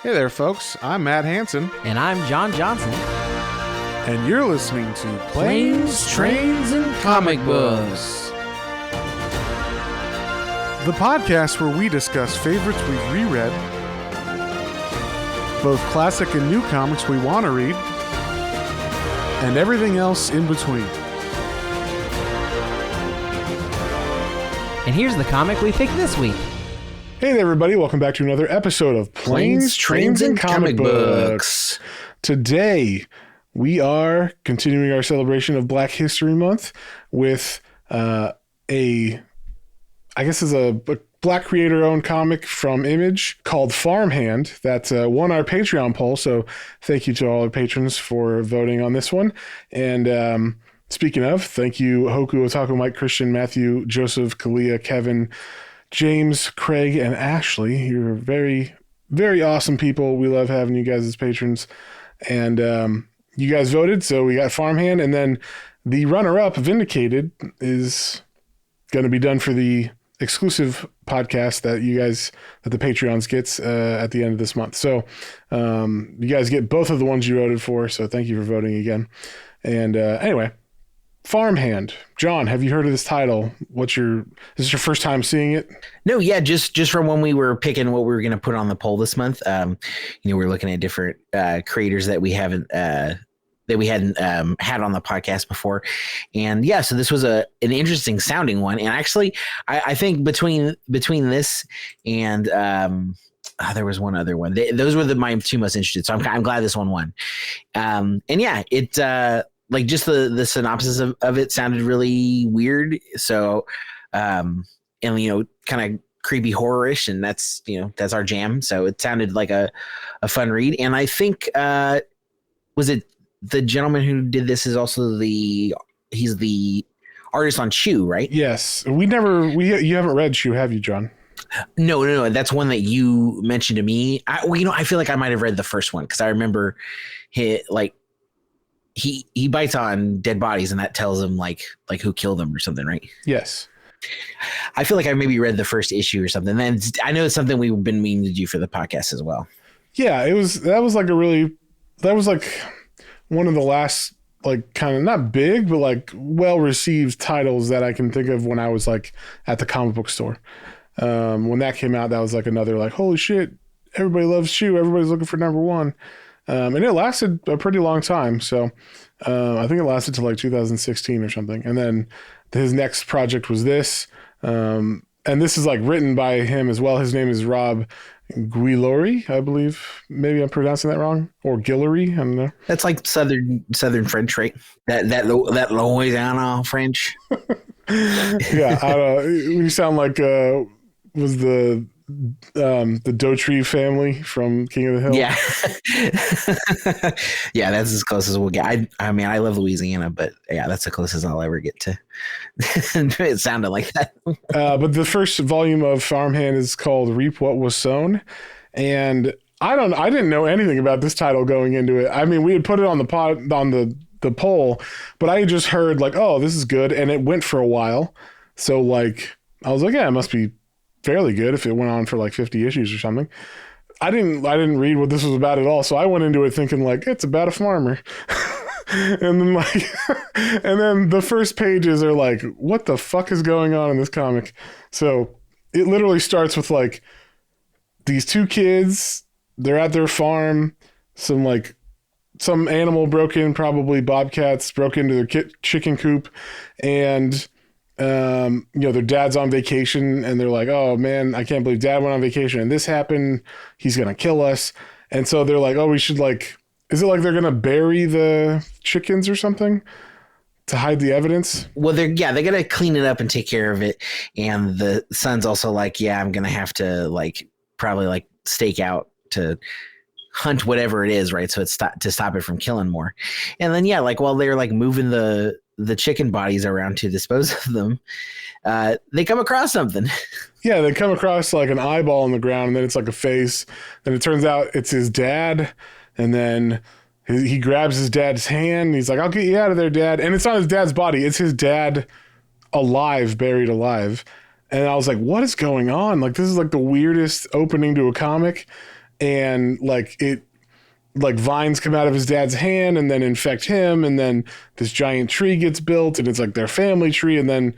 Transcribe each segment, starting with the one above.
Hey there, folks. I'm Matt Hansen. And I'm John Johnson. And you're listening to Planes, Trains, and Comic Books. The podcast where we discuss favorites we've reread, both classic and new comics we want to read, and everything else in between. And here's the comic we picked this week. Hey there, everybody. Welcome back to another episode of Planes, Trains, and Comic Books. Today, we are continuing our celebration of Black History Month with a Black creator-owned comic from Image called Farmhand that won our Patreon poll. So thank you to all our patrons for voting on this one. And speaking of, thank you, Hoku, Otaku, Mike, Christian, Matthew, Joseph, Kalia, Kevin, James, Craig, and Ashley. You're very, very awesome people. We love having you guys as patrons. And you guys voted, so we got Farmhand. And then the runner-up, Vindicated, is going to be done for the exclusive podcast that the Patreons gets at the end of this month. So you guys get both of the ones you voted for, so thank you for voting again. And anyway, Farmhand. John, have you heard of this title? Is this your first time seeing it? No, yeah, just from when we were picking what we were going to put on the poll this month. We're looking at different creators that we hadn't had on the podcast before, and yeah, so this was an interesting sounding one. And actually, I think between this and there was one other one. Those were my two most interested. So I'm glad this one won. And yeah, it. Like just the synopsis of it sounded really weird. So, and kind of creepy horror-ish, and that's our jam. So it sounded like a fun read. And I think, was it the gentleman who did this is also he's the artist on Chew, right? Yes. You haven't read Chew, have you, John? No. That's one that you mentioned to me. I feel like I might've read the first one, cause I remember he bites on dead bodies, and that tells him like who killed them or something, right? Yes. I feel like I maybe read the first issue or something. Then I know it's something we've been meaning to do for the podcast as well. Yeah, that was one of the last, like, kind of not big, but like well-received titles that I can think of when I was like at the comic book store. When that came out, that was like another like, holy shit, everybody loves Chew. Everybody's looking for number one. And it lasted a pretty long time. So I think it lasted till like 2016 or something. And then his next project was this. And this is like written by him as well. His name is Rob Guillory, I believe. Maybe I'm pronouncing that wrong. Or Guillory, I don't know. That's like Southern French, right? That Louisiana French. Yeah, I don't know. You sound like was the Daughtry family from King of the Hill. Yeah. Yeah, that's as close as we'll get. I mean, I love Louisiana, but yeah, that's the closest I'll ever get to. It sounded like that. But the first volume of Farmhand is called Reap What Was Sown. And I didn't know anything about this title going into it. I mean, we had put it on the poll, but I had just heard like, oh, this is good. And it went for a while. So like, I was like, yeah, it must be fairly good if it went on for like 50 issues or something. I didn't read what this was about at all, so I went into it thinking like it's about a farmer. and then the first pages are like, what the fuck is going on in this comic? So it literally starts with like these two kids, they're at their farm, some animal broke in, probably bobcats broke into their chicken coop, and their dad's on vacation, and they're like, oh man, I can't believe dad went on vacation and this happened. He's going to kill us. And so they're like, oh, we should is it like they're going to bury the chickens or something to hide the evidence? Well, they're going to clean it up and take care of it. And the son's also like, yeah, I'm going to have to probably stake out to hunt whatever it is. Right. So it's to stop it from killing more. And then, yeah, while they're moving the chicken bodies around to dispose of them, they come across something. Yeah, they come across like an eyeball on the ground, and then it's like a face. Then it turns out it's his dad, and then he grabs his dad's hand, and he's like, I'll get you out of there, Dad. And it's not his dad's body. It's his dad alive, buried alive. And I was like, what is going on? Like, this is like the weirdest opening to a comic. and like vines come out of his dad's hand and then infect him, and then this giant tree gets built, and it's like their family tree, and then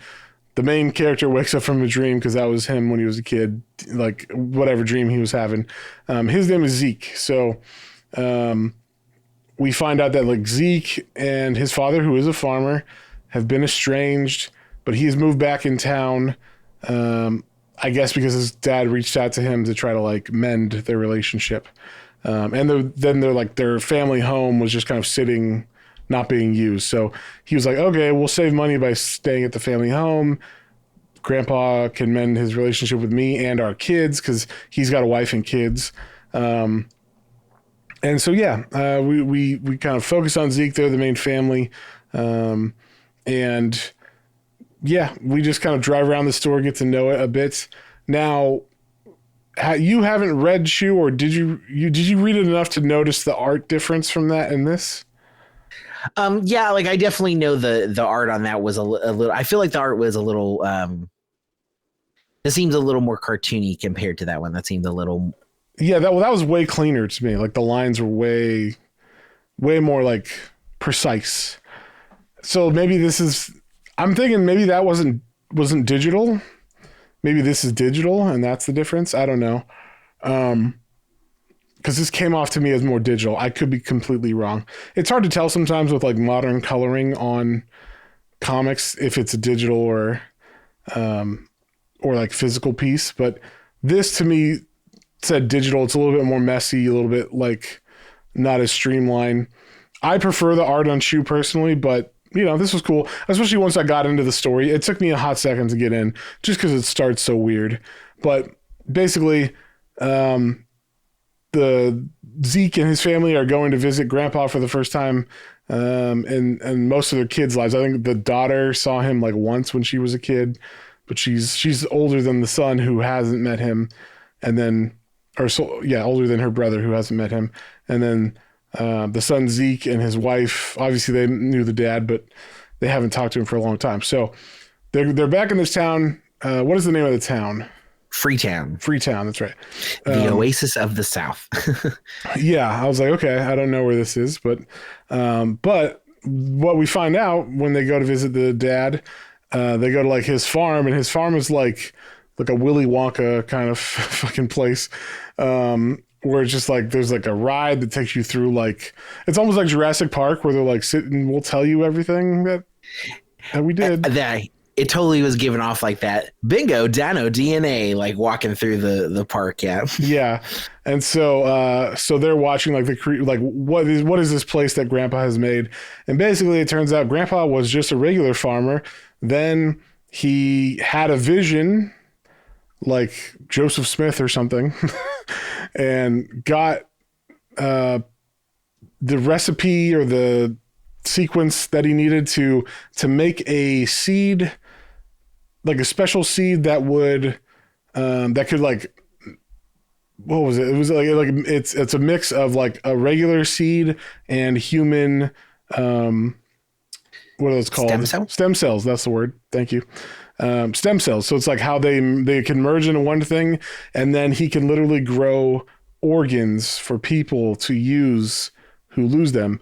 the main character wakes up from a dream, because that was him when he was a kid, like whatever dream he was having. His name is Zeke. So we find out that like Zeke and his father, who is a farmer, have been estranged, but he's moved back in town. I guess because his dad reached out to him to try to like mend their relationship. And then they're like, their family home was just kind of sitting, not being used. So he was like, okay, we'll save money by staying at the family home. Grandpa can mend his relationship with me and our kids, because he's got a wife and kids. And so, yeah, we kind of focus on Zeke. They're the main family. And yeah, we just kind of drive around the store, get to know it a bit. Now, you haven't read Shoe, or did you read it enough to notice the art difference from that and this? Yeah, like I definitely know the art on that was a little. I feel like the art was a little. It seems a little more cartoony compared to that one. That seemed a little. Yeah, that was way cleaner to me. Like the lines were way more like precise. So maybe this is. I'm thinking maybe that wasn't digital. Maybe this is digital, and that's the difference. I don't know. Because this came off to me as more digital. I could be completely wrong. It's hard to tell sometimes with like modern coloring on comics if it's a digital or like physical piece. But this to me said digital. It's a little bit more messy, a little bit like not as streamlined. I prefer the art on Shoe personally, but you know, this was cool, especially once I got into the story. It took me a hot second to get in just because it starts so weird. But basically, the Zeke and his family are going to visit Grandpa for the first time in most of their kids' lives. I think the daughter saw him like once when she was a kid, but she's older than the son who hasn't met him, and then older than her brother who hasn't met him, and then the son Zeke and his wife, obviously they knew the dad, but they haven't talked to him for a long time. So they're back in this town. What is the name of the town? Freetown. That's right. The oasis of the South. Yeah, I was like, okay, I don't know where this is, but what we find out when they go to visit the dad, they go to like his farm, and his farm is like a Willy Wonka kind of fucking place. Where it's just like there's like a ride that takes you through, like it's almost like Jurassic Park, where they're like, sit and we'll tell you everything that we did. It totally was given off like that. Bingo, Dino DNA, like walking through the park. Yeah. Yeah. And so they're watching like what is this place that Grandpa has made? And basically it turns out Grandpa was just a regular farmer. Then he had a vision like Joseph Smith or something and got the recipe or the sequence that he needed to make a seed, like a special seed that would that could like, what was it? It was like it's a mix of like a regular seed and human what are those called? Stem cells. That's the word. Thank you. Stem cells. So it's like how they can merge into one thing, and then he can literally grow organs for people to use who lose them.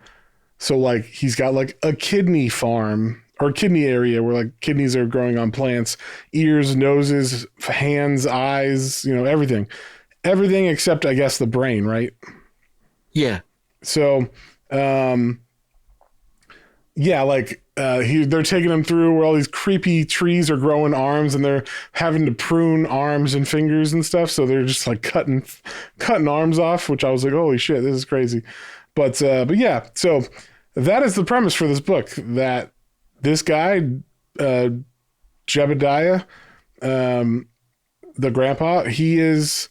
So like he's got like a kidney farm or kidney area where like kidneys are growing on plants, ears, noses, hands, eyes, everything except I guess the brain, right? Yeah. So, yeah, like they're taking him through where all these creepy trees are growing arms, and they're having to prune arms and fingers and stuff. So they're just like cutting arms off, which I was like, holy shit, this is crazy. But yeah, so that is the premise for this book, that this guy, Jedidiah, the grandpa, he has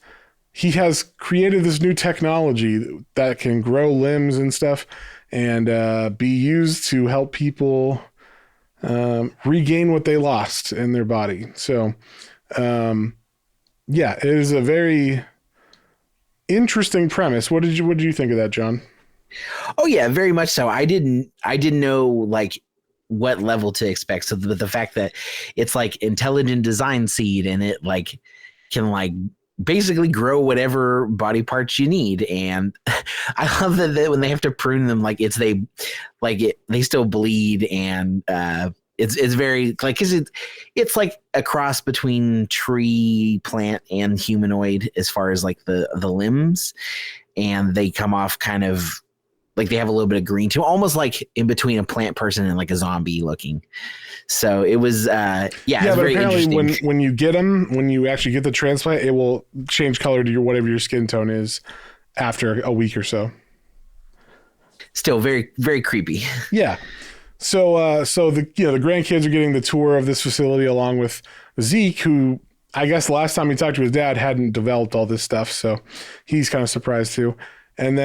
created this new technology that can grow limbs and stuff and be used to help people regain what they lost in their body. So, yeah, it is a very interesting premise. What did you think of that, John? Oh yeah, very much so. I didn't know like what level to expect. So the fact that it's like intelligent design seed and it like can like basically grow whatever body parts you need. And I love that when they have to prune them, like they still bleed, and it's very like, cause it's like a cross between tree, plant, and humanoid as far as like the limbs, and they come off kind of like they have a little bit of green to, almost like in between a plant person and like a zombie looking. So it was, but very apparently when you get them, when you actually get the transplant, it will change color to whatever your skin tone is after a week or so. Still very, very creepy. Yeah. So the grandkids are getting the tour of this facility along with Zeke, who I guess last time he talked to his dad hadn't developed all this stuff, so he's kind of surprised too. And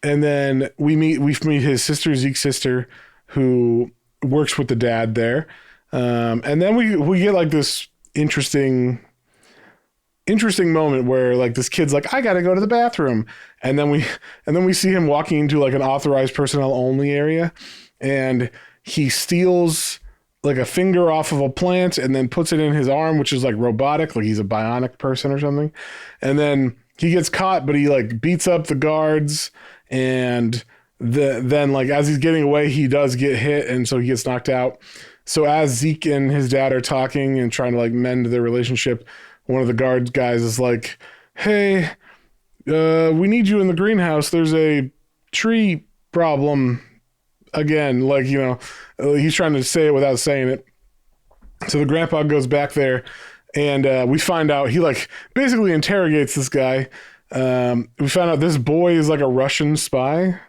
then we meet his sister, Zeke's sister, who works with the dad there. And then we get like this interesting moment where like this kid's like, I gotta go to the bathroom. And then we see him walking into like an authorized personnel only area, and he steals like a finger off of a plant and then puts it in his arm, which is like robotic, like he's a bionic person or something. And then he gets caught, but he like beats up the guards, and then like as he's getting away, he does get hit, and so he gets knocked out. So as Zeke and his dad are talking and trying to like mend their relationship, one of the guard guys is like, hey, we need you in the greenhouse. There's a tree problem again. Like, he's trying to say it without saying it. So the grandpa goes back there, and we find out he like basically interrogates this guy. We found out this boy is like a Russian spy,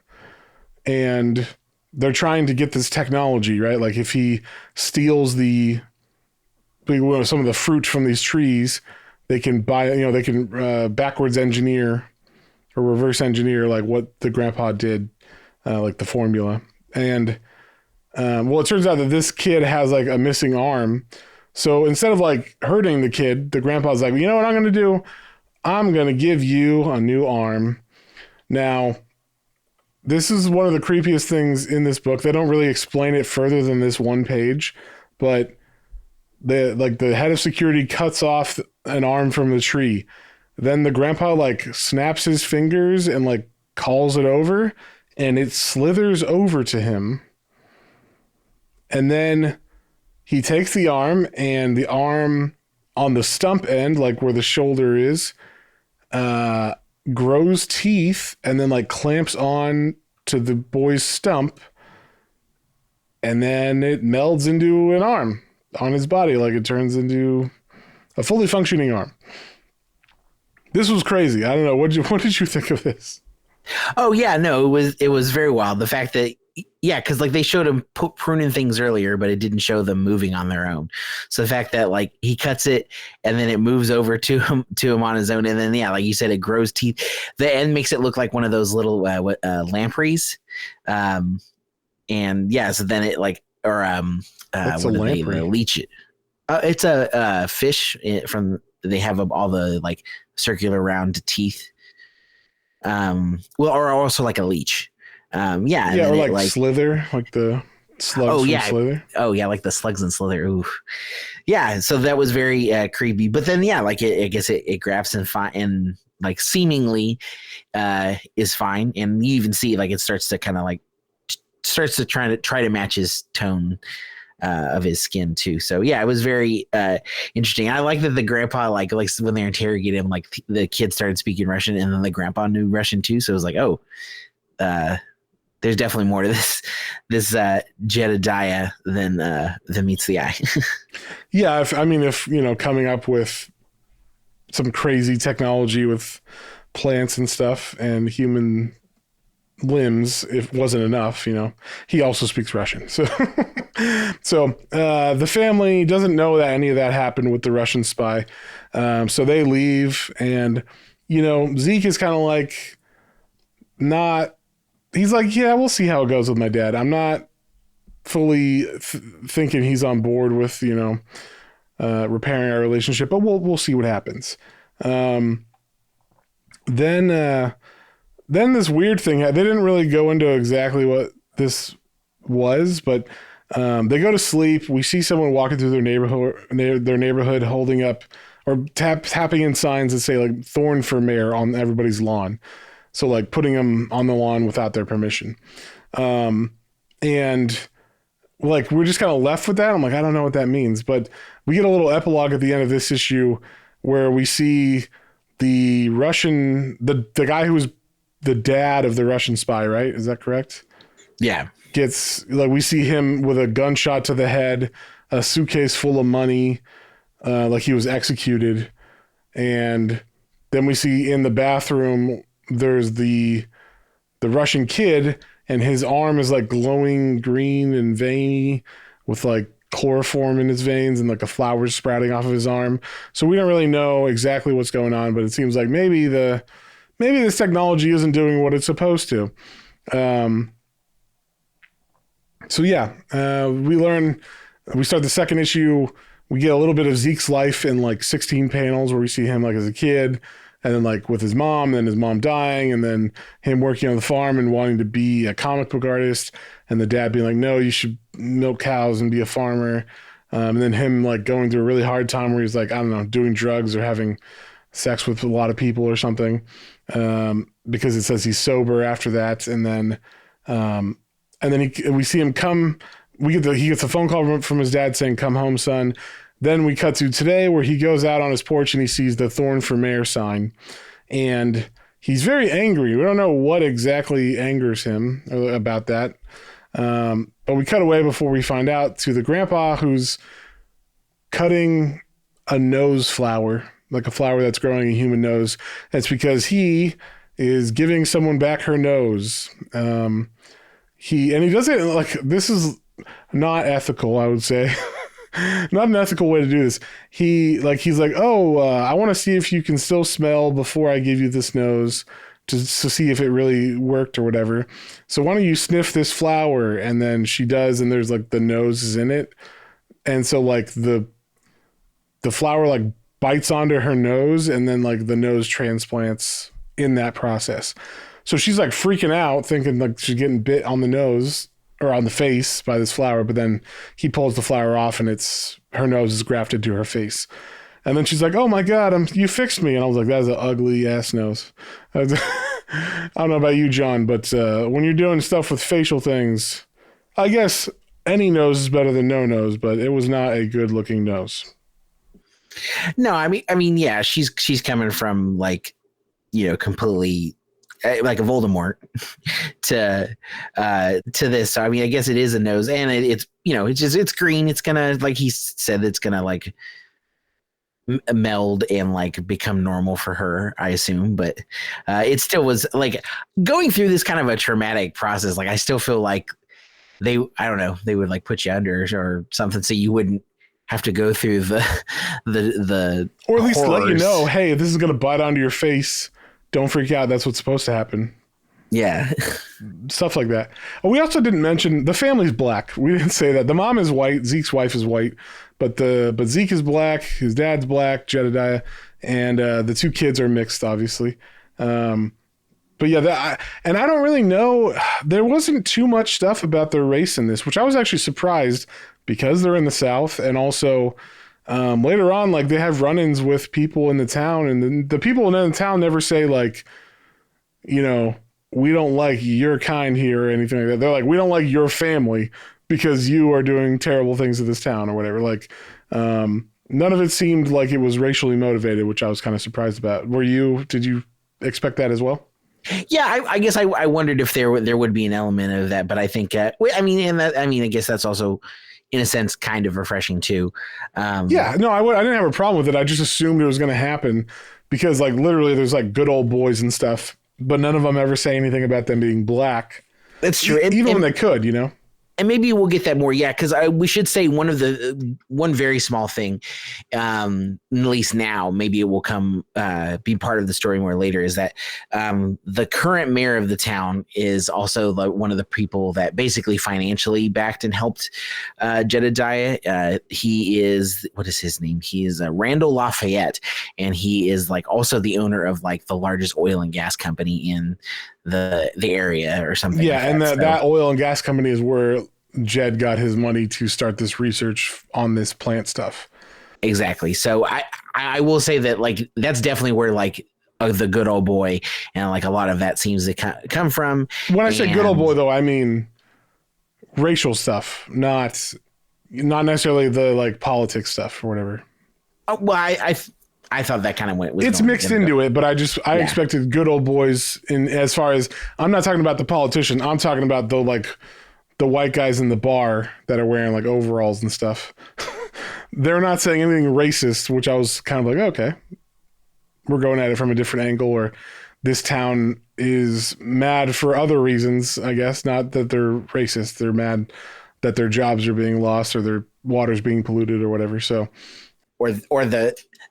and they're trying to get this technology, right? Like if he steals some of the fruit from these trees, they can backwards engineer or reverse engineer like what the grandpa did, like the formula. And it turns out that this kid has like a missing arm. So instead of like hurting the kid, the grandpa's like, you know what I'm going to do? I'm going to give you a new arm. Now, this is one of the creepiest things in this book. They don't really explain it further than this one page, but the head of security cuts off an arm from the tree. Then the grandpa like snaps his fingers and like calls it over, and it slithers over to him. And then he takes the arm, and the arm on the stump end, like where the shoulder is, grows teeth and then like clamps on to the boy's stump, and then it melds into an arm on his body. Like it turns into a fully functioning arm. This was crazy. I don't know. What did you think of this? Oh yeah, no, it was very wild. The fact that, because like they showed him pruning things earlier, but it didn't show them moving on their own. So the fact that like he cuts it and then it moves over to him on his own, and then like you said, it grows teeth. The end makes it look like one of those little lampreys, and so then it like What's what a do they lamprey? leech it? It's a fish from. They have all the like circular round teeth. Or also like a leech. Or like Slither, like the slugs from Slither. Oh yeah, like the slugs and Slither. Ooh. Yeah, so that was very creepy. But then like I guess it grabs and like seemingly is fine, and you even see like it starts to kind of like try to match his tone of his skin too. So yeah, it was very interesting. I like that the grandpa like when they interrogate him, like the kid started speaking Russian, and then the grandpa knew Russian too. So it was like, there's definitely more to this Jedidiah than meets the eye. Yeah, if coming up with some crazy technology with plants and stuff and human limbs, if wasn't enough, he also speaks Russian. So the family doesn't know that any of that happened with the Russian spy. So they leave, and Zeke is kind of like he's like, yeah, we'll see how it goes with my dad. I'm not fully thinking he's on board with repairing our relationship, but we'll see what happens. Then this weird thing, they didn't really go into exactly what this was, but they go to sleep. We see someone walking through their neighborhood holding up, or tapping in signs that say like "Thorn for Mayor" on everybody's lawn. So like putting them on the lawn without their permission. And like we're just kind of left with that. I'm like, I don't know what that means, but we get a little epilogue at the end of this issue where we see the guy who was the dad of the Russian spy, right? Is that correct? Yeah. Gets like, we see him with a gunshot to the head, a suitcase full of money, like he was executed. And then we see in the bathroom, there's the Russian kid, and his arm is like glowing green and veiny with like chloroform in his veins and like a flower sprouting off of his arm. So we don't really know exactly what's going on, but it seems like maybe this technology isn't doing what it's supposed to. So yeah, we start the second issue. We get a little bit of Zeke's life in like 16 panels where we see him like as a kid, and then like with his mom, and then his mom dying, and then him working on the farm and wanting to be a comic book artist, and the dad being like, no, you should milk cows and be a farmer. And then him like going through a really hard time where he's like, I don't know, doing drugs or having sex with a lot of people or something, because it says he's sober after that. And then we see him come. He gets a phone call from his dad saying, "Come home, son." Then we cut to today where he goes out on his porch and he sees the "Thorn for Mayor" sign, and he's very angry. We don't know what exactly angers him about that. But we cut away before we find out to the grandpa who's cutting a nose flower, like a flower that's growing a human nose. That's because he is giving someone back her nose. He does it like, this is not ethical, I would say. Not an ethical way to do this. He's like, I want to see if you can still smell before I give you this nose to see if it really worked or whatever. So why don't you sniff this flower? And then she does, and there's like the nose is in it. And so like the flower like bites onto her nose, and then like the nose transplants in that process. So she's like freaking out, thinking like she's getting bit on the nose or on the face by this flower, but then he pulls the flower off and her nose is grafted to her face. And then she's like, "Oh my God, you fixed me." And I was like, "That is an ugly ass nose." I don't know about you, John, but when you're doing stuff with facial things, I guess any nose is better than no nose, but it was not a good looking nose. No, I mean, yeah, she's coming from like, completely like a Voldemort to this. So I mean, I guess it is a nose, and it's it's green. It's gonna, like he said, it's gonna like meld and like become normal for her, I assume. But it still was like going through this kind of a traumatic process. Like I still feel like they would like put you under or something so you wouldn't have to go through the or at least horrors. Let you know, hey, this is gonna bite onto your face. Don't freak out. That's what's supposed to happen. Yeah. Stuff like that. We also didn't mention the family's black. We didn't say that. The mom is white. Zeke's wife is white, but Zeke is black. His dad's black, Jedidiah, and the two kids are mixed, obviously. But yeah, I don't really know. There wasn't too much stuff about their race in this, which I was actually surprised because they're in the South, and also later on, like they have run-ins with people in the town, and the people in the town never say like, we don't like your kind here or anything like that. They're like, we don't like your family because you are doing terrible things to this town or whatever. Like, none of it seemed like it was racially motivated, which I was kind of surprised about. Did you expect that as well? Yeah, I guess I wondered if there would be an element of that, but I think, I guess that's also, in a sense, kind of refreshing too. I didn't have a problem with it. I just assumed it was going to happen because like literally there's like good old boys and stuff, but none of them ever say anything about them being black. That's true. Even when they could, And maybe we'll get that more. Yeah. Cause we should say one very small thing, at least now, maybe it will come, be part of the story more later, is that, the current mayor of the town is also one of the people that basically financially backed and helped, Jedidiah. He is, what is his name? He is Randall Lafayette. And he is like also the owner of like the largest oil and gas company in the area or something. Yeah. Like And that. that oil and gas company is where Jed got his money to start this research on this plant stuff. exactly. So I will say that like that's definitely where like the good old boy and like a lot of that seems to come from. When I say good old boy, though, I mean racial stuff, not necessarily the like politics stuff or whatever. Well, I thought that kind of went. It's mixed into it, but I expected good old boys in as far as I'm not talking about the politician. I'm talking about the white guys in the bar that are wearing like overalls and stuff. They're not saying anything racist, which I was kind of like, okay, we're going at it from a different angle, or this town is mad for other reasons, I guess. Not that they're racist. They're mad that their jobs are being lost or their water's being polluted or whatever. So,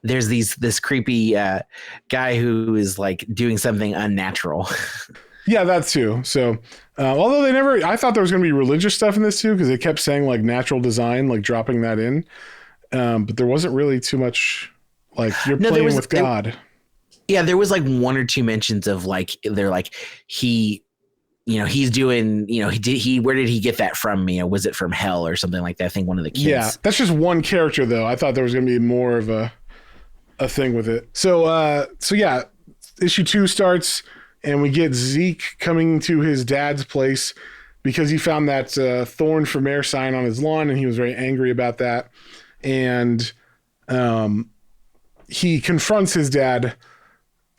there's this creepy guy who is like doing something unnatural. Yeah, that too. So, although I thought there was going to be religious stuff in this too, because they kept saying like natural design, like dropping that in. But there wasn't really too much like you're playing with God. There was like one or two mentions of like, they're like, he's doing, where did he get that from? Was it from hell or something like that? I think one of the kids. Yeah, that's just one character though. I thought there was going to be more of a thing with it. So yeah, issue 2 starts and we get Zeke coming to his dad's place because he found that Thorn for Mayor sign on his lawn and he was very angry about that. And he confronts his dad.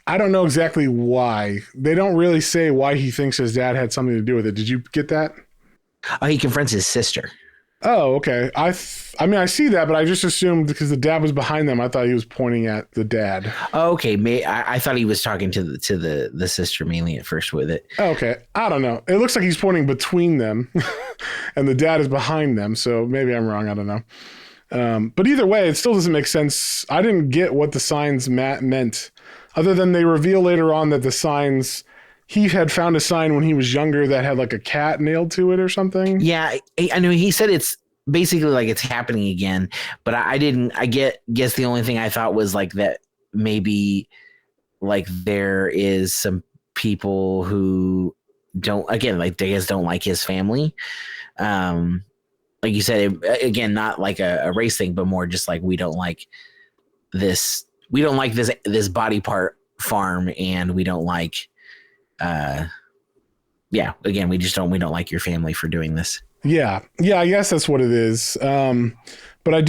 I don't know exactly why. They don't really say why he thinks his dad had something to do with it. Did you get that? Oh, he confronts his sister. Oh, okay. I mean, I see that, but I just assumed because the dad was behind them, I thought he was pointing at the dad. Oh, okay. I thought he was talking to the sister mainly at first with it. Oh, okay. I don't know. It looks like he's pointing between them and the dad is behind them. So maybe I'm wrong. I don't know. But either way, it still doesn't make sense. I didn't get what the signs meant other than they reveal later on that the signs, he had found a sign when he was younger that had like a cat nailed to it or something. Yeah, I know. He said it's basically like it's happening again, but I guess the only thing I thought was like that maybe like there is some people who don't like his family. Like you said, again, not like a race thing, but more just like we don't like this body part farm, and we don't like again, we don't like your family for doing this. Yeah, I guess that's what it is. But I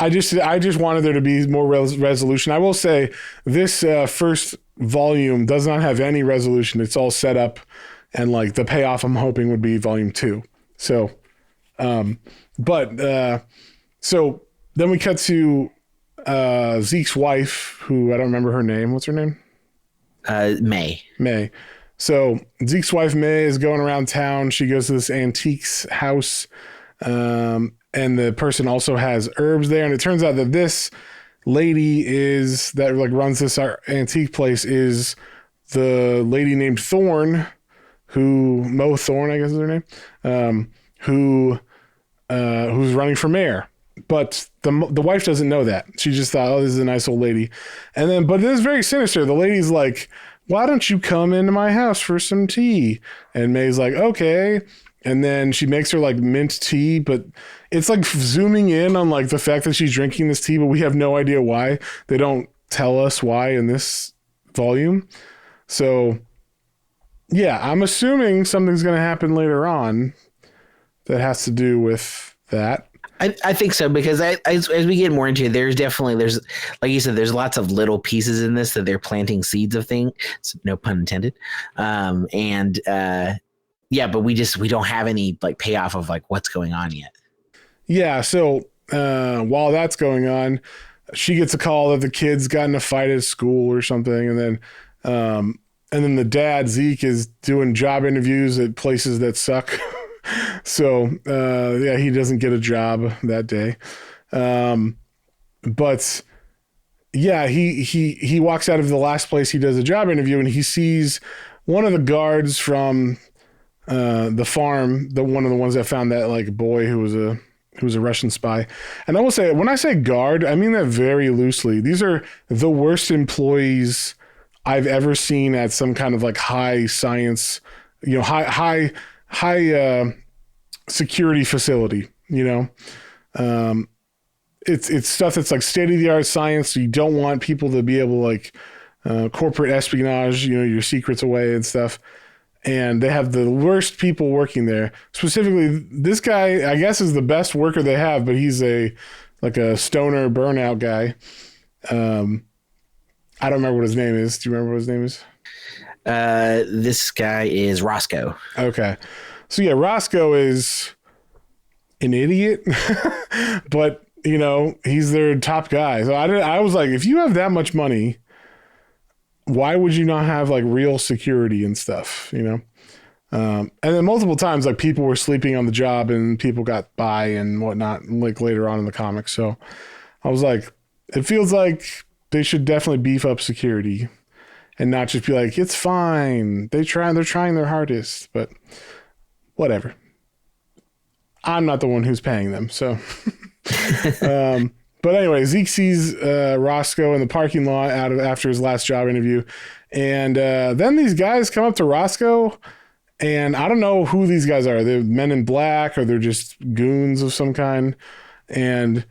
just wanted there to be more resolution. I will say this first volume does not have any resolution. It's all set up, and like the payoff I'm hoping would be volume 2. So, so then we cut to Zeke's wife, who I don't remember her name. What's her name? May. So Zeke's wife, May, is going around town. She goes to this antiques house, and the person also has herbs there. And it turns out that this lady that runs this antique place is the lady named Thorn, Mo Thorn, I guess is her name, who's running for mayor. But the wife doesn't know that. She just thought, oh, this is a nice old lady. But it is very sinister. The lady's like, why don't you come into my house for some tea? And May's like, okay. And then she makes her like mint tea, but it's like zooming in on like the fact that she's drinking this tea, but we have no idea why. They don't tell us why in this volume. So yeah, I'm assuming something's going to happen later on that has to do with that. I think so, because as we get more into it, there's like you said, there's lots of little pieces in this that they're planting seeds of things. No pun intended. But we don't have any like payoff of like what's going on yet. Yeah. So while that's going on, she gets a call that the kid's got in a fight at school or something. And then the dad, Zeke, is doing job interviews at places that suck. So, he doesn't get a job that day. But yeah, he walks out of the last place he does a job interview and he sees one of the guards from, the farm, one of the ones that found that like boy who was a Russian spy. And I will say, when I say guard, I mean that very loosely. These are the worst employees I've ever seen at some kind of like high science, high security facility, it's stuff that's like state of the art science. So you don't want people to be able to like corporate espionage, your secrets away and stuff. And they have the worst people working there. Specifically, this guy, I guess, is the best worker they have, but he's a stoner burnout guy. I don't remember what his name is. Do you remember what his name is? This guy is Roscoe. Okay. So yeah, Roscoe is an idiot, but he's their top guy. So I was like, if you have that much money, why would you not have like real security and stuff, and then multiple times, like people were sleeping on the job and people got by and whatnot, like later on in the comics. So I was like, it feels like they should definitely beef up security and not just be like, it's fine. They're trying their hardest, but whatever. I'm not the one who's paying them. So, but anyway, Zeke sees Roscoe in the parking lot after his last job interview. And then these guys come up to Roscoe, and I don't know who these guys are. They're men in black, or they're just goons of some kind. And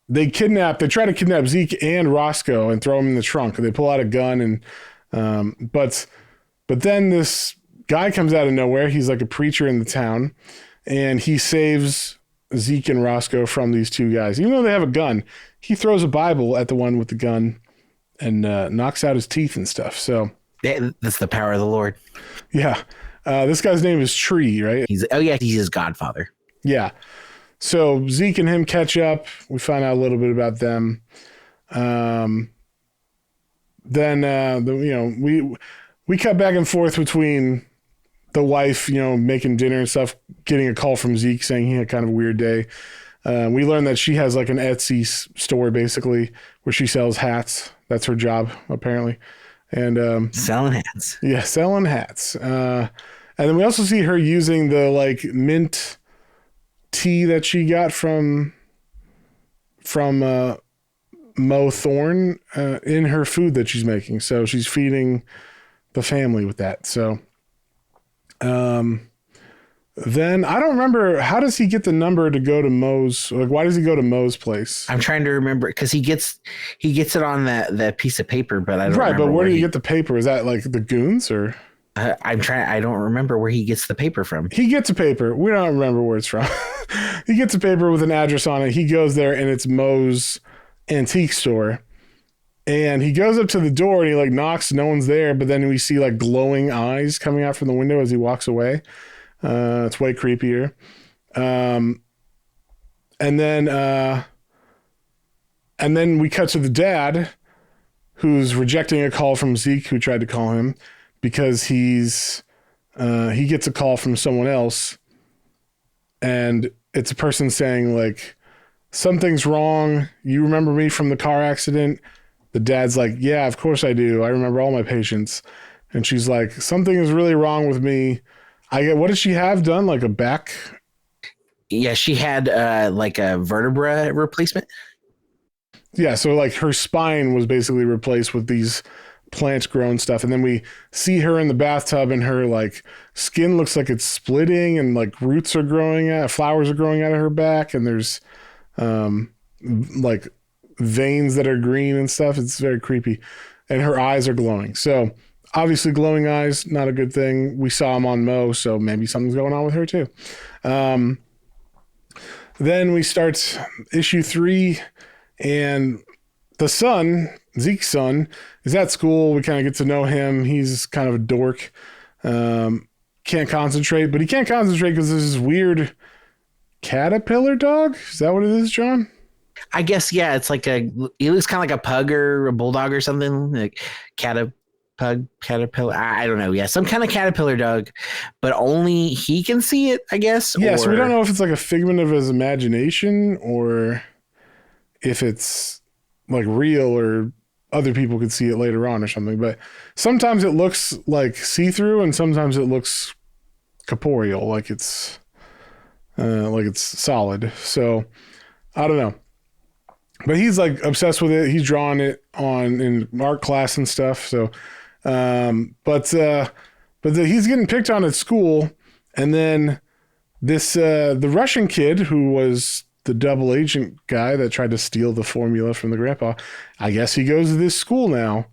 they try to kidnap Zeke and Roscoe and throw them in the trunk. They pull out a gun, and but then this guy comes out of nowhere. He's like a preacher in the town, and he saves Zeke and Roscoe from these two guys. Even though they have a gun, he throws a Bible at the one with the gun and knocks out his teeth and stuff. So that's the power of the Lord. Yeah. This guy's name is Tree, right? He's his godfather. Yeah. So Zeke and him catch up. We find out a little bit about them. Then we cut back and forth between the wife, making dinner and stuff, getting a call from Zeke saying he had kind of a weird day. We learned that she has like an Etsy store basically where she sells hats. That's her job apparently. And selling hats. Yeah, selling hats. And then we also see her using the like mint tea that she got from Mo Thorne in her food that she's making. So she's feeding the family with that. So then I don't remember, how does he get the number to go to Mo's? Like, why does he go to Mo's place? I'm trying to remember because he gets it on that piece of paper, but I don't right. remember But where do you get the paper? Is that like the goons or? I don't remember where he gets the paper from. He gets a paper. We don't remember where it's from. He gets a paper with an address on it. He goes there and it's Mo's antique store. And he goes up to the door and he like knocks. No one's there. But then we see like glowing eyes coming out from the window as he walks away. It's way creepier. And then we cut to the dad who's rejecting a call from Zeke who tried to call him because he gets a call from someone else and it's a person saying like, something's wrong. You remember me from the car accident? The dad's like, yeah, of course I do. I remember all my patients. And she's like, something is really wrong with me. What did she have done? Like a back? Yeah, she had like a vertebra replacement. Yeah, so like her spine was basically replaced with these plant grown stuff. And then we see her in the bathtub and her like skin looks like it's splitting and like flowers are growing out of her back. And there's like veins that are green and stuff. It's very creepy. And her eyes are glowing. So obviously glowing eyes, not a good thing. We saw him on Mo, so maybe something's going on with her too. Then we start issue 3 and the son, Zeke's son, is at school. We kind of get to know him. He's kind of a dork. Can't concentrate, but he can't concentrate because there's this weird caterpillar dog. Is that what it is, John? I guess, yeah. It's like it looks kind of like a pug or a bulldog or something. Like caterpillar. I don't know. Yeah, some kind of caterpillar dog, but only he can see it, I guess. Yeah, so we don't know if it's like a figment of his imagination or if it's like real or other people could see it later on or something. But sometimes it looks like see-through and sometimes it looks corporeal, like it's solid. So I don't know. But he's like obsessed with it. He's drawing it in art class and stuff. So, but he's getting picked on at school. And then the Russian kid who was the double agent guy that tried to steal the formula from the grandpa, I guess he goes to this school now.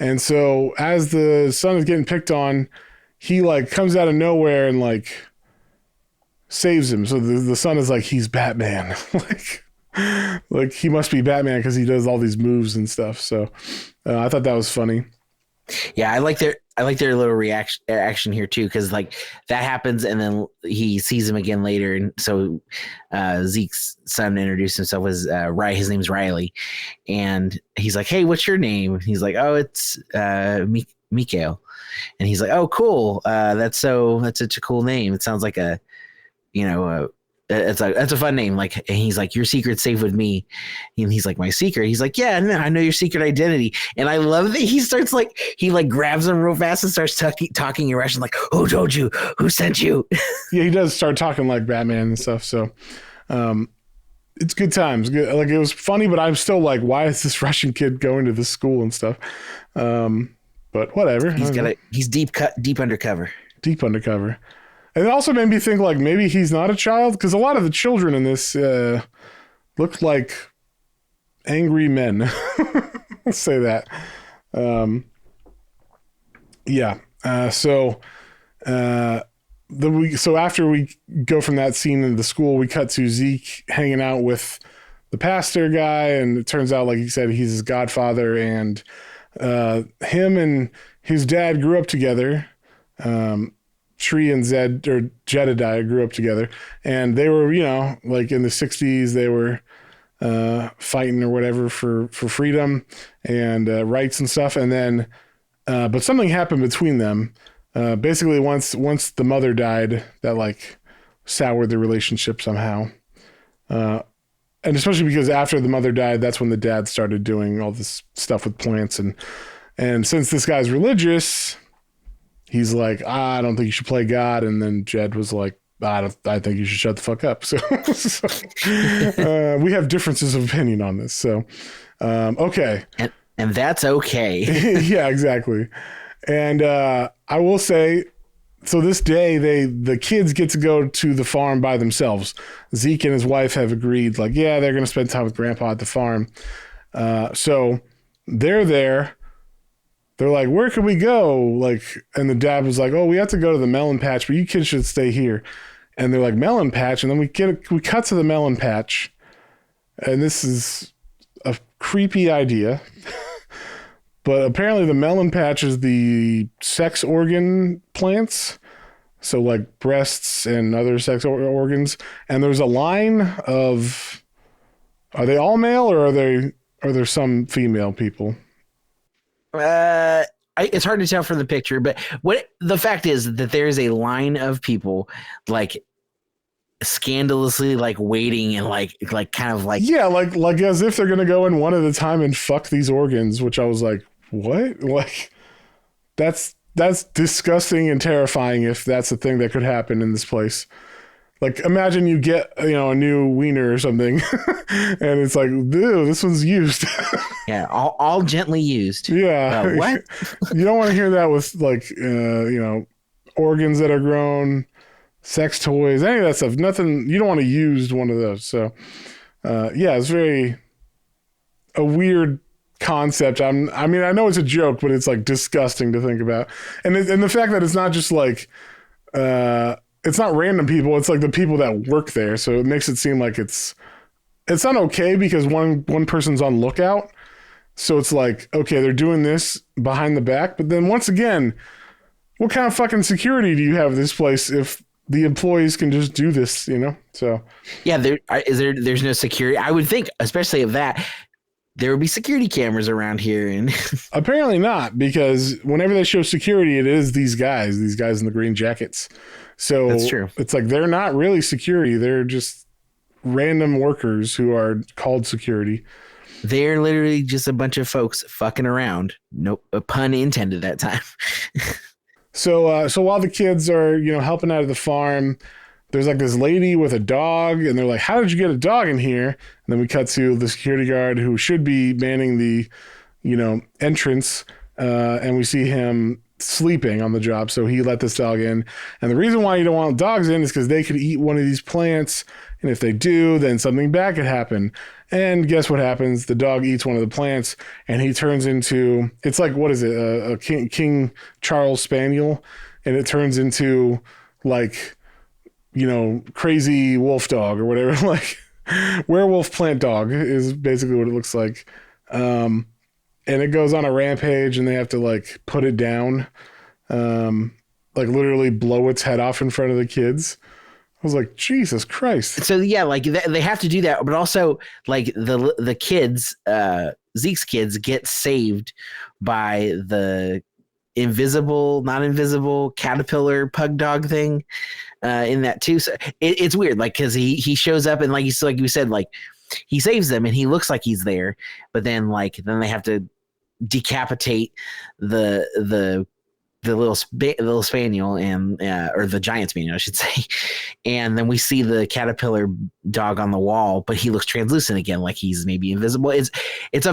And so as the son is getting picked on, he like comes out of nowhere and like saves him. So the son is like, he's Batman. like he must be Batman because he does all these moves and stuff. So I thought that was funny. Yeah, I like their little action here too, because like that happens and then he sees him again later, and so Zeke's son introduced himself as his name's Riley, and he's like, "Hey, what's your name?" He's like, "Oh, it's Mikael," and he's like, "Oh, cool. That's such a cool name. It sounds like that's a fun name." Like, and he's like, "Your secret's safe with me." And he's like, "My secret?" He's like, "Yeah, I know your secret identity." And I love that he starts like, he like grabs him real fast and starts talking in Russian, like, "Who told you? Who sent you?" Yeah, he does start talking like Batman and stuff. So it's good times. Good. Like, it was funny, but I'm still like, why is this Russian kid going to this school and stuff? But whatever. He's deep undercover. Deep undercover. And it also made me think, like, maybe he's not a child, because a lot of the children in this look like angry men. Let's say that. Yeah. So after we go from that scene in the school, we cut to Zeke hanging out with the pastor guy, and it turns out, like he said, he's his godfather, and him and his dad grew up together. Tree and Jedidiah grew up together, and they were, like in the 60s, they were fighting or whatever for freedom and rights and stuff. And then, but something happened between them. Basically, once the mother died, that like soured the relationship somehow. And especially because after the mother died, that's when the dad started doing all this stuff with plants. And since this guy's religious, he's like, I don't think you should play God. And then Jed was like, I think you should shut the fuck up. So we have differences of opinion on this. So, okay. And that's okay. Yeah, exactly. And I will say, so this day, the kids get to go to the farm by themselves. Zeke and his wife have agreed, like, yeah, they're going to spend time with Grandpa at the farm. So they're there. They're like, where can we go? Like, and the dad was like, oh, we have to go to the melon patch, but you kids should stay here. And they're like, melon patch? And then we cut to the melon patch. And this is a creepy idea. But apparently the melon patch is the sex organ plants. So like breasts and other sex organs. And there's a line of, are they all male, or are there some female people? It's hard to tell from the picture, but what the fact is that there is a line of people like scandalously like waiting and like kind of like, yeah, like as if they're gonna go in one at a time and fuck these organs, which I was like, what? Like that's disgusting and terrifying if that's a thing that could happen in this place. Like, imagine you get, a new wiener or something, and it's like, ew, this one's used. Yeah, all gently used. Yeah. What? You don't want to hear that with, like, organs that are grown, sex toys, any of that stuff. Nothing, you don't want to use one of those. So, yeah, it's very a weird concept. I know it's a joke, but it's, like, disgusting to think about. And the fact that it's not just, like, it's not random people. It's like the people that work there. So it makes it seem like it's not okay because one person's on lookout. So it's like, okay, they're doing this behind the back. But then once again, what kind of fucking security do you have this place if the employees can just do this, So yeah, there's no security. I would think, especially of that, there would be security cameras around here. And apparently not, because whenever they show security, it is these guys in the green jackets. So that's true. It's like they're not really security. They're just random workers who are called security. They're literally just a bunch of folks fucking around. Nope, a pun intended that time. So while the kids are, helping out at the farm, there's like this lady with a dog, and they're like, how did you get a dog in here? And then we cut to the security guard who should be manning the, entrance. And we see him sleeping on the job. So he let this dog in. And the reason why you don't want dogs in is because they could eat one of these plants. And if they do, then something bad could happen. And guess what happens? The dog eats one of the plants and he turns into, it's like, what is it? A King Charles Spaniel. And it turns into like, crazy wolf dog or whatever. Like werewolf plant dog is basically what it looks like. And it goes on a rampage and they have to like put it down. Like literally blow its head off in front of the kids. I was like, Jesus Christ. So yeah, like they have to do that, but also like the kids, Zeke's kids get saved by the not invisible caterpillar pug dog thing in that too. So it's weird, like because he shows up and like you said, like he saves them and he looks like he's there, but then they have to decapitate the little spaniel and or the giant spaniel, I should say. And then we see the caterpillar dog on the wall, but he looks translucent again, like he's maybe invisible. That's a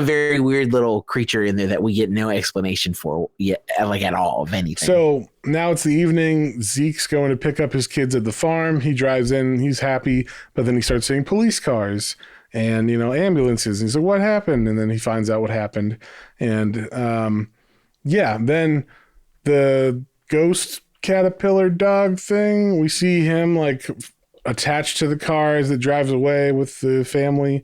very weird little creature in there that we get no explanation for yet, like at all of anything. So now it's the evening. Zeke's going to pick up his kids at the farm. He drives in, he's happy, but then he starts seeing police cars and, ambulances. And he's like, what happened? And then he finds out what happened. And, then the ghost caterpillar dog thing, we see him like attached to the car as it drives away with the family.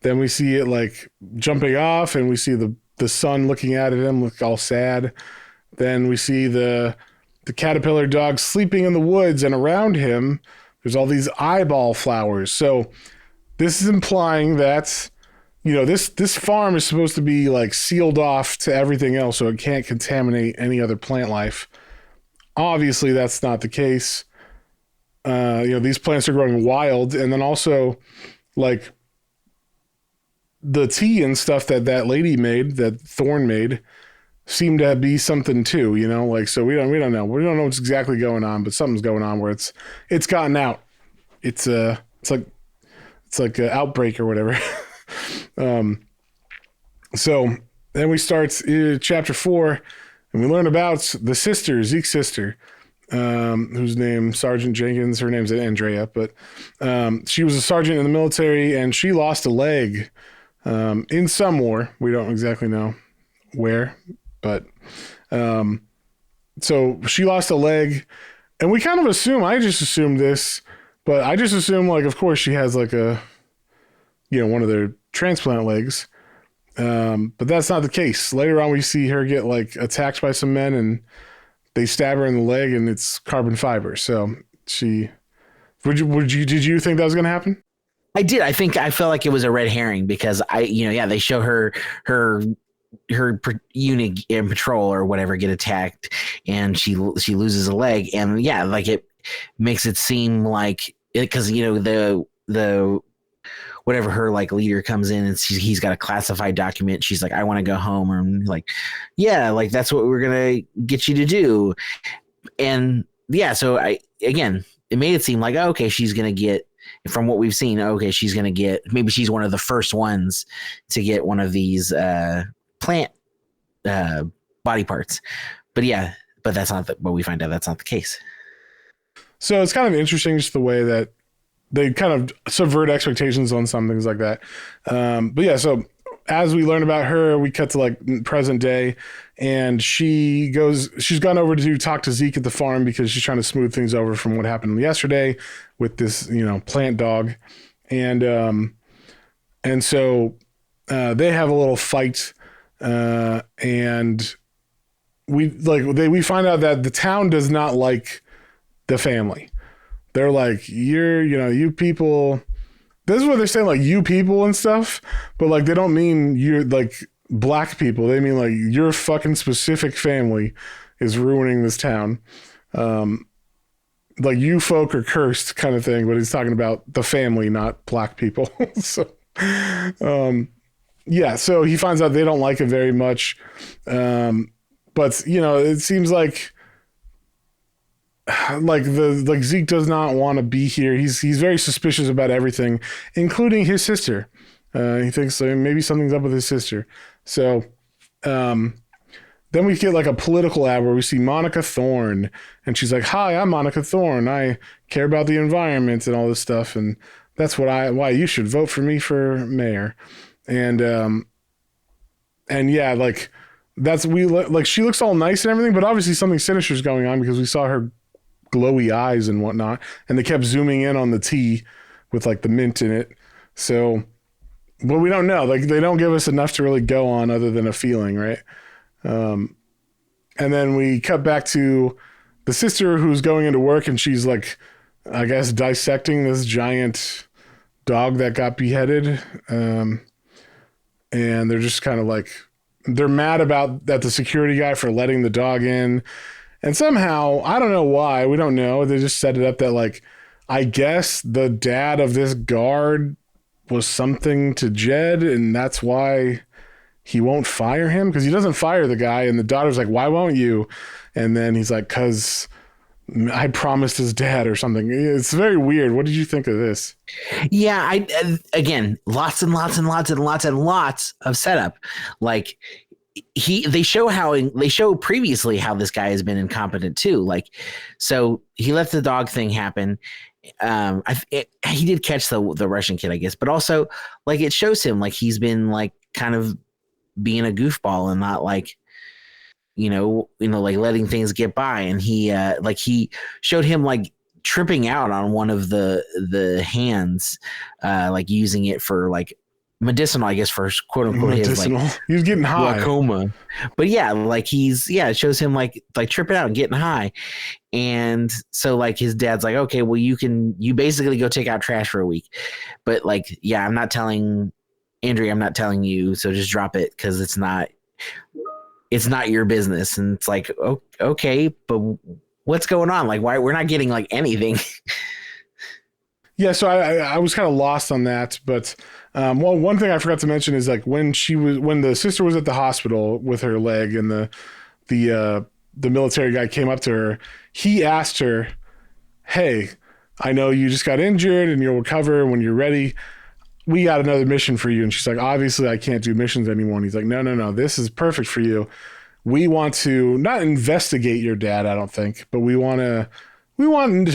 Then we see it like jumping off and we see the son looking at him, look all sad. Then we see the caterpillar dog sleeping in the woods, and around him, there's all these eyeball flowers. So this is implying that this farm is supposed to be like sealed off to everything else so it can't contaminate any other plant life. Obviously, that's not the case. These plants are growing wild. And then also, like, the tea and stuff that lady made, that Thorn made, seemed to be something too, so we don't know. We don't know what's exactly going on, but something's going on where it's gotten out. It's like an outbreak or whatever. So then we start chapter 4 and we learn about the sister, Zeke's sister, whose name Sergeant Jenkins. Her name's Andrea, but she was a sergeant in the military and she lost a leg in some war. We don't exactly know where, but so she lost a leg, and we kind of assume, I just assumed this, but I just assume like, of course she has like a, one of their transplant legs. But that's not the case. Later on, we see her get like attacked by some men and they stab her in the leg and it's carbon fiber. So did you think that was going to happen? I did. I felt like it was a red herring because they show her unit in patrol or whatever get attacked and she loses a leg. And yeah, like it makes it seem like it, cause the whatever her like leader comes in and he's got a classified document. She's like, I want to go home. Or like, yeah, like that's what we're going to get you to do. And yeah, so it made it seem like, oh, okay, she's going to get, from what we've seen, okay, she's going to get, maybe she's one of the first ones to get one of these plant body parts. But yeah, but that's not what we find out. That's not the case. So it's kind of interesting just the way that they kind of subvert expectations on some things like that. But yeah, so as we learn about her, we cut to like present day, and she's gone over to talk to Zeke at the farm because she's trying to smooth things over from what happened yesterday with this, plant dog. And so they have a little fight, and we find out that the town does not like the family. They're like, you people, this is what they're saying, like you people and stuff, but like, they don't mean you're like black people. They mean like your fucking specific family is ruining this town. Like you folk are cursed kind of thing, but he's talking about the family, not black people. So, yeah, so he finds out they don't like it very much. But it seems like Zeke does not want to be here. He's very suspicious about everything, including his sister. He thinks maybe something's up with his sister. So, then we get like a political ad where we see Monica Thorne, and she's like, "Hi, I'm Monica Thorne. I care about the environment and all this stuff, and that's why you should vote for me for mayor." And yeah, like she looks all nice and everything, but obviously something sinister is going on because we saw her glowy eyes and whatnot, and they kept zooming in on the tea with like the mint in it. So, but we don't know. Like they don't give us enough to really go on other than a feeling, right? And then we cut back to the sister who's going into work, and she's like, I guess, dissecting this giant dog that got beheaded. And they're just kind of like, they're mad about that the security guy for letting the dog in. And somehow, I don't know why, we don't know. They just set it up that like, I guess the dad of this guard was something to Jed, and that's why he won't fire him, because he doesn't fire the guy. And the daughter's like, why won't you? And then he's like, because I promised his dad or something. It's very weird. What did you think of this? Yeah, again, lots and lots and lots and lots and lots of setup. Like they show previously how this guy has been incompetent too. Like, so he let the dog thing happen. He did catch the Russian kid, I guess, but also like it shows him like he's been like kind of being a goofball and not like, like letting things get by. And he showed him like tripping out on one of the hands, like using it for like medicinal, I guess, for quote unquote medicinal. His like he was getting high glaucoma. But yeah, like it shows him like tripping out and getting high. And so like his dad's like, okay, well you basically go take out trash for a week. But like, yeah, I'm not telling Andrea, I'm not telling you, so just drop it because it's not your business. And it's like, okay, but what's going on? Like, why we're not getting like anything? Yeah, so I was kind of lost on that, but well, one thing I forgot to mention is like when the sister was at the hospital with her leg, and the military guy came up to her, he asked her, "Hey, I know you just got injured and you'll recover when you're ready. We got another mission for you." And she's like, "Obviously I can't do missions anymore." And he's like, no, this is perfect for you. We want to not investigate your dad, I don't think, but we want to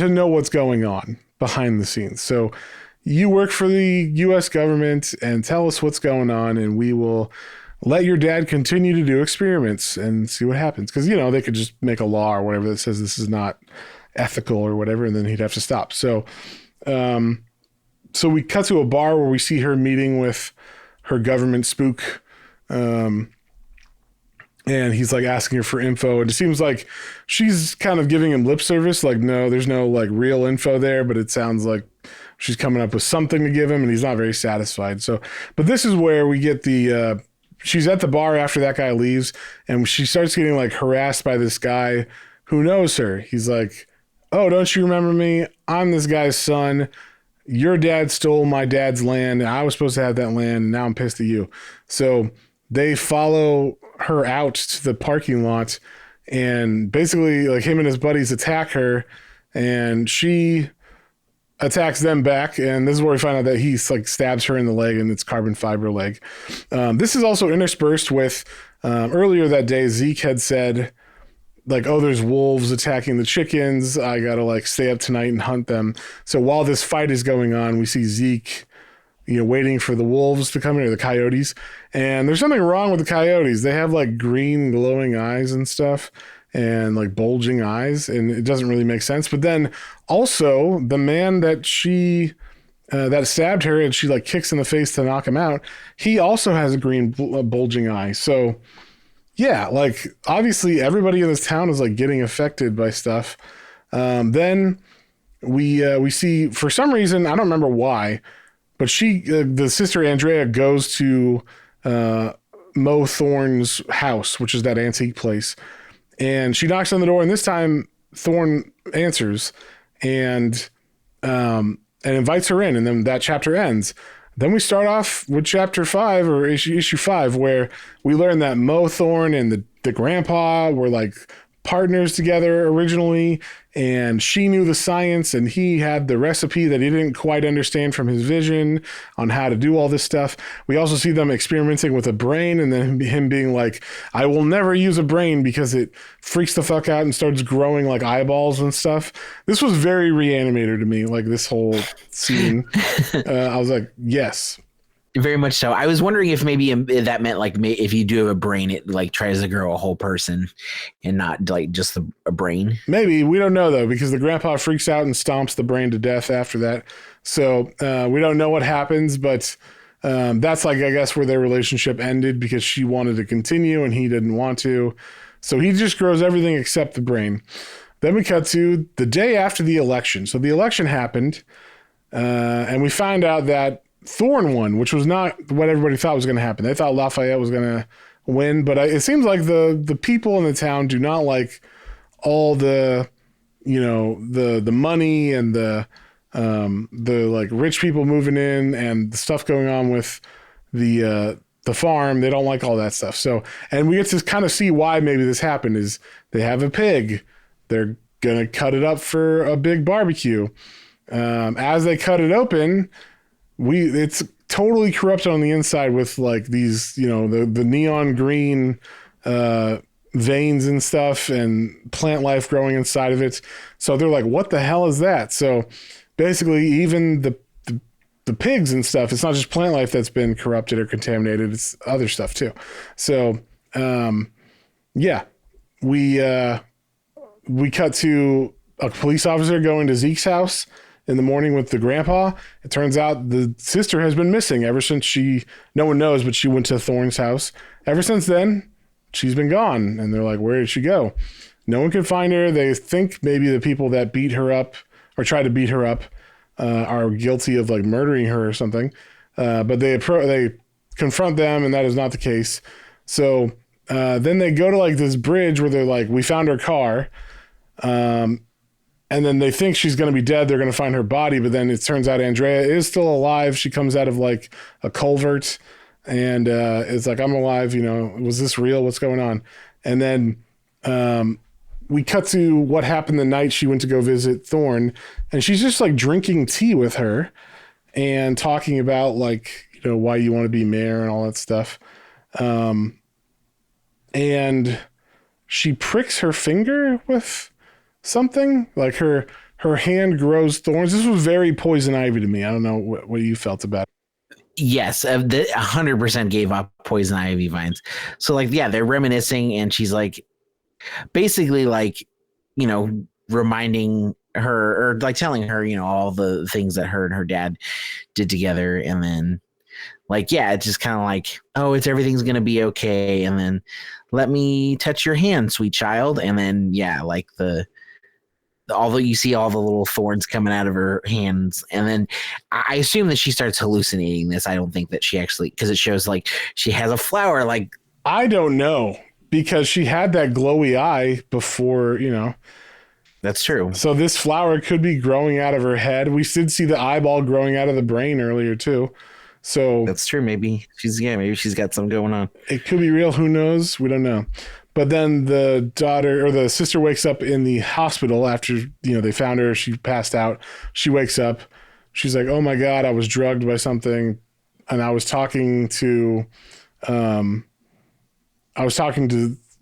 know what's going on behind the scenes. So you work for the U.S. government and tell us what's going on, and we will let your dad continue to do experiments and see what happens. Because, they could just make a law or whatever that says this is not ethical or whatever, and then he'd have to stop. So, so we cut to a bar where we see her meeting with her government spook. And he's like asking her for info, and it seems like she's kind of giving him lip service. Like, no, there's no like real info there, but it sounds like she's coming up with something to give him, and he's not very satisfied. So, but this is where we get she's at the bar after that guy leaves, and she starts getting like harassed by this guy who knows her. He's like, "Oh, don't you remember me? I'm this guy's son. Your dad stole my dad's land, and I was supposed to have that land, and now I'm pissed at you." So they follow her out to the parking lot, and basically like him and his buddies attack her, and she attacks them back. And this is where we find out that he's like stabs her in the leg, and it's carbon fiber leg. This is also interspersed with earlier that day, Zeke had said like, "Oh, there's wolves attacking the chickens. I got to like stay up tonight and hunt them." So while this fight is going on, we see Zeke, waiting for the wolves to come in, or the coyotes. And there's something wrong with the coyotes. They have like green glowing eyes and stuff, and like bulging eyes, and it doesn't really make sense. But then also the man that that stabbed her and she like kicks in the face to knock him out, he also has a green bulging eye. So yeah, like obviously everybody in this town is like getting affected by stuff. Then we see, for some reason, I don't remember why, but the sister Andrea goes to Mo Thorne's house, which is that antique place, and she knocks on the door. And this time, Thorne answers and invites her in, and then that chapter ends. Then we start off with chapter 5, or issue 5, where we learn that Mo Thorne and the grandpa were like partners together originally, and she knew the science and he had the recipe that he didn't quite understand from his vision on how to do all this stuff. We also see them experimenting with a brain, and then him being like, I will never use a brain because it freaks the fuck out and starts growing like eyeballs and stuff. This was very Reanimator to me, like this whole scene. I was like, yes. Very much so. I was wondering if maybe that meant like if you do have a brain, it like tries to grow a whole person and not like just a brain. Maybe. We don't know though, because the grandpa freaks out and stomps the brain to death after that. So we don't know what happens, but that's like, I guess, where their relationship ended because she wanted to continue and he didn't want to. So he just grows everything except the brain. Then we cut to the day after the election. So the election happened and we find out that Thorn won, which was not what everybody thought was going to happen. They thought Lafayette was going to win, but it seems like the people in the town do not like all the, the money and the like rich people moving in and the stuff going on with the farm. They don't like all that stuff. So, and we get to kind of see why maybe this happened is they have a pig. They're going to cut it up for a big barbecue. As they cut it open, it's totally corrupted on the inside with like these, the neon green veins and stuff and plant life growing inside of it. So they're like, what the hell is that? So basically even the pigs and stuff, it's not just plant life that's been corrupted or contaminated, it's other stuff too. So yeah, we cut to a police officer going to Zeke's house in the morning with the grandpa. It turns out the sister has been missing ever since no one knows, but she went to Thorne's house. Ever since then, she's been gone. And they're like, where did she go? No one can find her. They think maybe the people that beat her up or tried to beat her up are guilty of like murdering her or something. But they confront them and that is not the case. So then they go to like this bridge where they're like, we found her car. And then they think she's going to be dead. They're going to find her body. But then it turns out Andrea is still alive. She comes out of like a culvert and it's like, I'm alive. Was this real? What's going on? And then we cut to what happened the night she went to go visit Thorne. And she's just like drinking tea with her and talking about like, why you want to be mayor and all that stuff. And she pricks her finger with something like her hand grows thorns. This was very Poison Ivy to me. I don't know what you felt about it. Yes, 100% gave up Poison Ivy vines. So like, yeah, they're reminiscing and she's like, basically like, reminding her or like telling her, all the things that her and her dad did together. And then like, yeah, it's just kind of like, oh, everything's going to be okay. And then let me touch your hand, sweet child. And then, yeah, like although you see all the little thorns coming out of her hands. And then I assume that she starts hallucinating this. I don't think that she actually, because it shows like she has a flower. Like, I don't know, because she had that glowy eye before, That's true. So this flower could be growing out of her head. We did see the eyeball growing out of the brain earlier too. So that's true. Maybe she's got something going on. It could be real. Who knows? We don't know. But then the daughter or the sister wakes up in the hospital after, they found her. She passed out. She wakes up. She's like, oh my God, I was drugged by something. And I was talking to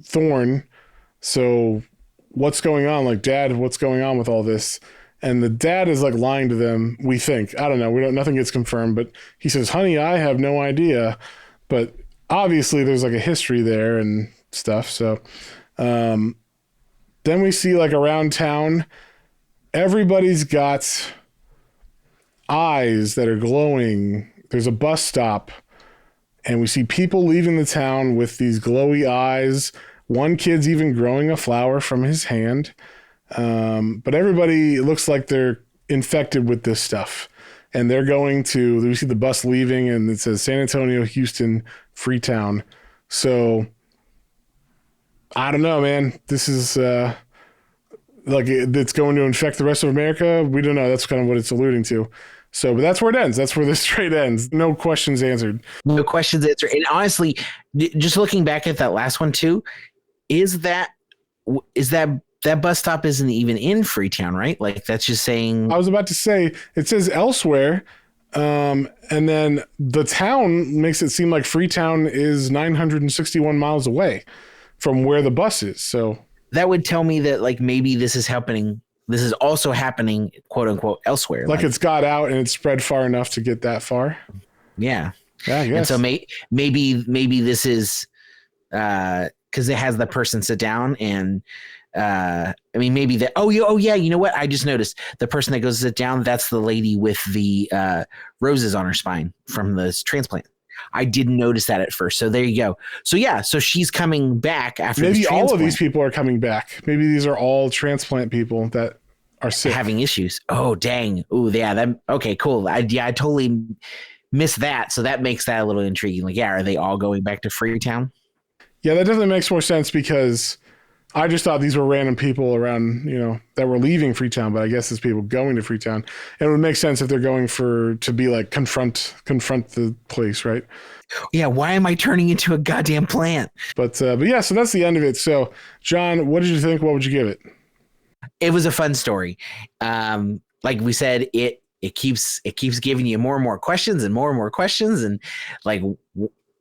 Thorne. So what's going on? Like, Dad, what's going on with all this? And the dad is like lying to them. We think, I don't know. Nothing gets confirmed, but he says, honey, I have no idea. But obviously there's like a history there and stuff. So then we see like around town, everybody's got eyes that are glowing. There's a bus stop and we see people leaving the town with these glowy eyes. One kid's even growing a flower from his hand. But everybody looks like they're infected with this stuff and they're we see the bus leaving and it says San Antonio, Houston, Freetown. So I don't know, man. This is like it's going to infect the rest of America. We don't know. That's kind of what it's alluding to. So, but that's where it ends. That's where this trade ends. No questions answered. No questions answered. And honestly, just looking back at that last one too, is that is that bus stop isn't even in Freetown, right? Like that's just saying. I was about to say it says elsewhere, and then the town makes it seem like Freetown is 961 miles away from where the bus is. So that would tell me that like maybe this is happening. This is also happening, quote unquote, elsewhere. Like it's got out and it's spread far enough to get that far. Yeah. Yeah, I guess. And so maybe this is because it has the person sit down and I mean maybe that oh yeah you know what, I just noticed the person that goes to sit down, that's the lady with the roses on her spine from this transplant. I didn't notice that at first. So there you go. So yeah, so she's coming back after maybe all of these people are coming back. Maybe these are all transplant people that are sick, having issues. Oh dang. Oh yeah, that okay, cool. I totally missed that. So that makes that a little intriguing. Like, yeah, are they all going back to Freetown? Yeah, that definitely makes more sense because I just thought these were random people around, that were leaving Freetown, but I guess it's people going to Freetown. And it would make sense if they're going to be like confront the place, right? Yeah, why am I turning into a goddamn plant? But yeah, so that's the end of it. So, John, what did you think? What would you give it? It was a fun story. Like we said, it keeps giving you more and more questions and like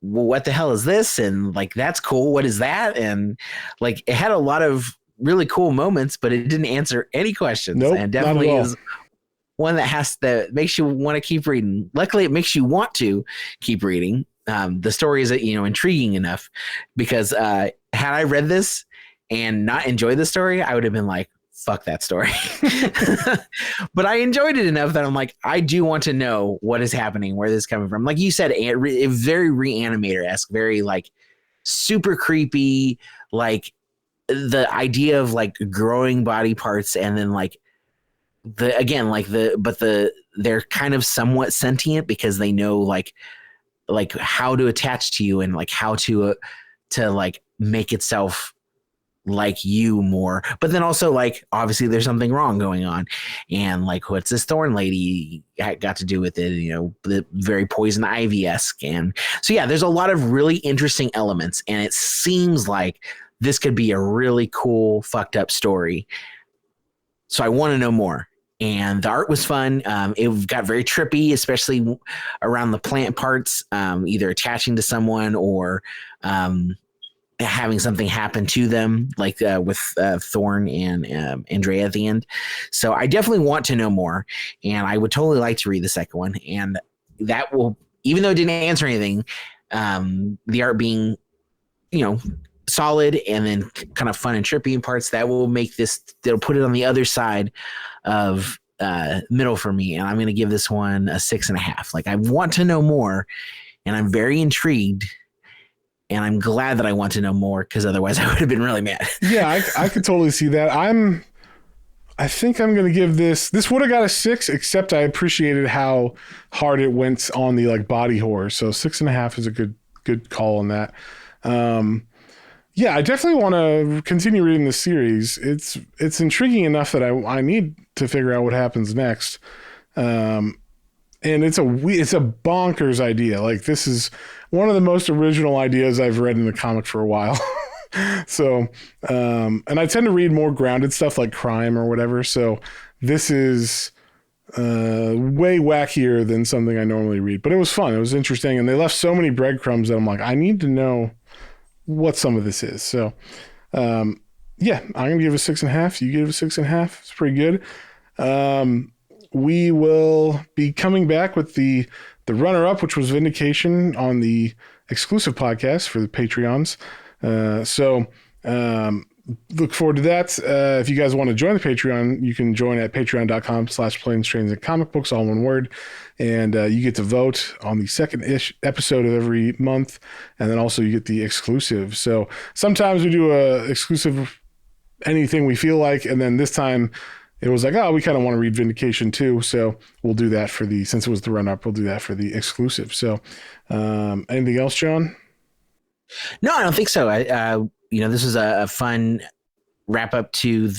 what the hell is this, and like that's cool, what is that, and like it had a lot of really cool moments, but it didn't answer any questions. Nope, and definitely is one that makes you want to keep reading. Luckily it makes you want to keep reading. The story is intriguing enough because had I read this and not enjoyed the story, I would have been like, fuck that story. But I enjoyed it enough that I'm like, I do want to know what is happening, where this is coming from. Like you said, it very Reanimator-esque, very like super creepy, like the idea of like growing body parts and then like they're kind of somewhat sentient because they know like how to attach to you and like how to like make itself like you more, but then also like obviously there's something wrong going on, and like what's this thorn lady got to do with it, the very poison ivy-esque. And so yeah, there's a lot of really interesting elements, and it seems like this could be a really cool fucked up story, so I want to know more. And the art was fun. It got very trippy, especially around the plant parts, either attaching to someone or having something happen to them, like with Thorn and Andrea at the end. So I definitely want to know more, and I would totally like to read the second one. And that will, even though it didn't answer anything, the art being, solid and then kind of fun and trippy in parts, that will make this, they'll put it on the other side of middle for me. And I'm going to give this one a 6.5. Like I want to know more, and I'm very intrigued. And I'm glad that I want to know more, because otherwise I would have been really mad. Yeah, I could totally see that. I think I'm going to give this would have got a 6, except I appreciated how hard it went on the like body horror. So 6.5 is a good call on that. Yeah, I definitely want to continue reading the series. It's intriguing enough that I need to figure out what happens next. And it's a bonkers idea. Like this is one of the most original ideas I've read in the comic for a while. So, and I tend to read more grounded stuff like crime or whatever. So this is way wackier than something I normally read, but it was fun. It was interesting. And they left so many breadcrumbs that I'm like, I need to know what some of this is. So, yeah, I'm going to give it a 6.5. You give it a 6.5. It's pretty good. We will be coming back with the runner-up, which was Vindication, on the exclusive podcast for the Patreons. So look forward to that. If you guys want to join the Patreon, you can join at patreon.com/planes, trains, and comic books, all one word. And you get to vote on the second-ish episode of every month. And then also you get the exclusive. So sometimes we do a exclusive anything we feel like. And then this time it was like, oh, we kind of want to read Vindication too. So we'll do that since it was the run-up, we'll do that for the exclusive. So anything else, John? No, I don't think so. This was a fun wrap up to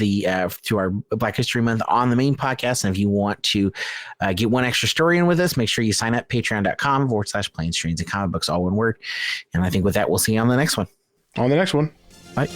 our Black History Month on the main podcast. And if you want to get one extra story in with us, make sure you sign up, patreon.com/planes, trains, and comic books, all one word. And I think with that, we'll see you on the next one. On the next one. Bye.